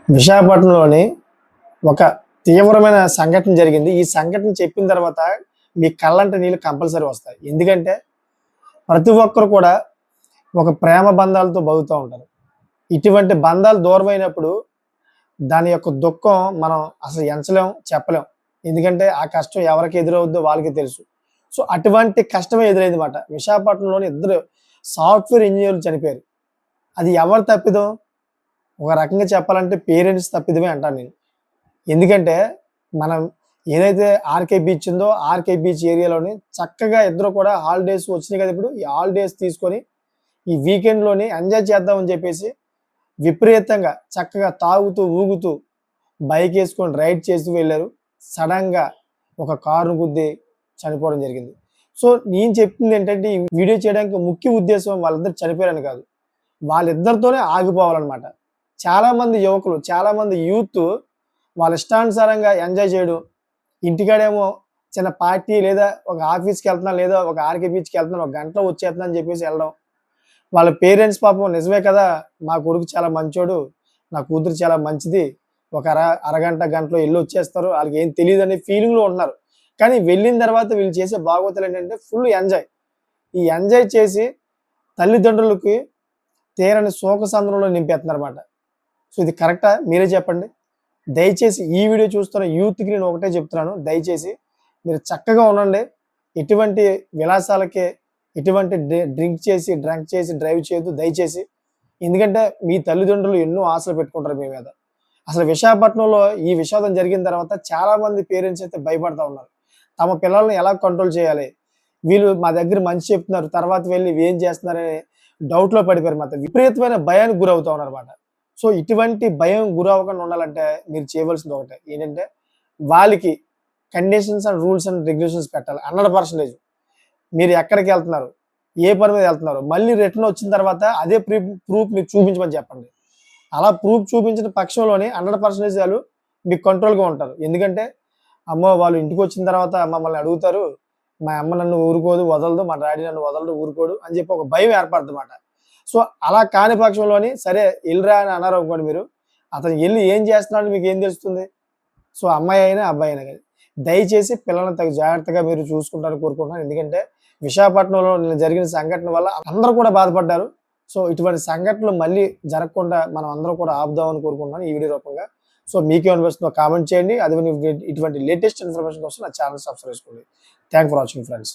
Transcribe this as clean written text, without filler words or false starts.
విశాఖపట్నంలోని ఒక తీవ్రమైన సంఘటన జరిగింది. ఈ సంఘటన చెప్పిన తర్వాత మీ కళ్ళంట నీళ్ళు కంపల్సరీ వస్తాయి. ఎందుకంటే ప్రతి ఒక్కరు కూడా ఒక ప్రేమ బంధాలతో బతుకుతూ ఉంటారు. ఇటువంటి బంధాలు దూరమైనప్పుడు దాని యొక్క దుఃఖం మనం అసలు ఎంచలేం, చెప్పలేం. ఎందుకంటే ఆ కష్టం ఎవరికి ఎదురవుద్దో వాళ్ళకే తెలుసు. సో అటువంటి కష్టమే ఎదురైందన్నమాట. విశాఖపట్నంలోని ఇద్దరు సాఫ్ట్‌వేర్ ఇంజినీర్లు చనిపోయారు. అది ఎవరి తప్పిదం? ఒక రకంగా చెప్పాలంటే పేరెంట్స్ తప్పిదమే అంటాను నేను. ఎందుకంటే మనం ఏదైతే ఆర్‌కే బీచ్ ఉందో, ఆర్‌కే బీచ్ ఏరియాలోని చక్కగా ఇద్దరు కూడా హాలిడేస్ వచ్చినాయి కదా! ఇప్పుడు ఈ హాలిడేస్ తీసుకొని ఈ వీకెండ్‌లోని ఎంజాయ్ చేద్దామని చెప్పేసి విపరీతంగా చక్కగా తాగుతూ, ఊగుతూ బైకేసుకొని రైడ్ చేస్తూ వెళ్లారు. సడెన్‌గా ఒక కారుని గుద్ది చనిపోవడం జరిగింది. సో నేను చెప్తుందేంటంటే ఈ వీడియో చేయడానికి ముఖ్య ఉద్దేశ్యం వాళ్ళిద్దరు చనిపోయారని కాదు. వాళ్ళిద్దరితోనే ఆగిపోవాలన్నమాట. చాలామంది యువకులు, చాలామంది యూత్ వాళ్ళ ఇష్టానుసారంగా ఎంజాయ్ చేయడం, ఇంటికాడేమో చిన్న పార్టీ లేదా ఒక ఆఫీస్‌కెళ్తున్నాను లేదా ఒక ఆర్‌కే బీచ్‌కెళ్తున్నాను, ఒక గంటలో వచ్చేస్తున్నాను అని చెప్పేసి వెళ్ళడం. వాళ్ళ పేరెంట్స్ పాపం నిజమే కదా! మా కొడుకు చాలా మంచోడు, నా కూతురు చాలా మంచిది. ఒక అరగంట, గంటలో ఎళ్లొచ్చేస్తారు. ఆళ్ళకేం తెలీదనే ఫీలింగ్‌లో ఉంటున్నారు. కానీ వెళ్ళిన తర్వాత వీళ్ళు చేసే బాగోతులేంటంటే ఫుల్ ఎంజాయ్. ఈ ఎంజాయ్ చేసి తల్లిదండ్రులకి తీరని శోకసంద్రంలో నింపేస్తున్నారన్నమాట. సో ఇది కరెక్టా? మీరే చెప్పండి. దయచేసి ఈ వీడియో చూస్తున్న యూత్‌కి నేను ఒకటే చెప్తున్నాను. దయచేసి మీరు చక్కగా ఉండండి. ఎటువంటి విలాసాలకి, ఎటువంటి డ్రింక్ చేసి, డ్రైవ్ చేయొద్దు దయచేసి. ఎందుకంటే మీ తల్లిదండ్రులు ఎన్నో ఆశలు పెట్టుకుంటారు మీ మీద. అసలు విశాఖపట్నంలో ఈ విషాదం జరిగిన తర్వాత చాలామంది పేరెంట్స్ అయితే భయపడతా ఉన్నారు. తమ పిల్లల్ని ఎలా కంట్రోల్ చేయాలి? వీళ్ళు మా దగ్గర మంచి చెప్తున్నారు. తర్వాత వెళ్లి ఇవేం చేస్తున్నారని డౌట్‌లో పడిపోయారు మాట. విపరీతమైన భయానికి గురవుతా ఉన్నారన్నమాట. సో ఇటువంటి భయం గురవ్వకుండా ఉండాలంటే మీరు చేయవలసింది ఒకటే. ఏంటంటే వాళ్ళకి conditions and rules and regulations పెట్టాలి 100%. మీరు ఎక్కడికెళ్తున్నారు? ఏ పని మీద ఎళ్తున్నారు? మళ్ళీ రిటర్న్ వచ్చిన తర్వాత అదే ప్రూఫ్ మీరు చూపించమని చెప్పండి. అలా ప్రూఫ్ చూపించిన పక్షంలోనే 100% ఆళ్ళు మీకు కంట్రోల్‌గా ఉంటారు. ఎందుకంటే అమ్మో! వాళ్ళు ఇంటికొచ్చిన తర్వాత మమ్మల్ని అడుగుతారు. మా అమ్మ నన్ను ఊరుకోదు, వదలదు. మా డ్యాడీ నన్ను వదలడు, ఊరుకోడు అని చెప్పి ఒక భయం ఏర్పడుద్దన్నమాట. సో అలా కాని పక్షంలోని సరే ఎళ్ళిరా అని అన్నారనుకోండి మీరు. అతను ఎళ్లి ఏం చేస్తున్నాడో మీకేం తెలుస్తుంది? సో అమ్మాయి అయినా, అబ్బాయి అయినా గాని. దయచేసి పిల్లల్ని తగు జాగ్రత్తగా మీరు చూసుకుంటారని కోరుకుంటున్నాను. ఎందుకంటే విశాఖపట్నంలో నిన్న జరిగిన సంఘటన వల్ల అందరూ కూడా బాధపడ్డారు. సో ఇటువంటి సంఘటనలు మళ్ళీ జరగకుండా మనం అందరం కూడా ఆపుదామని కోరుకుంటున్నాను ఈ వీడియో రూపంగా. సో మీకేమనిపిస్తుందో కామెంట్ చేయండి. అదే ఇటువంటి లేటెస్ట్ ఇన్ఫర్మేషన్ కోసం నా ఛానెల్ సబ్స్క్రైబ్ చేసుకోండి. Thank for watching friends.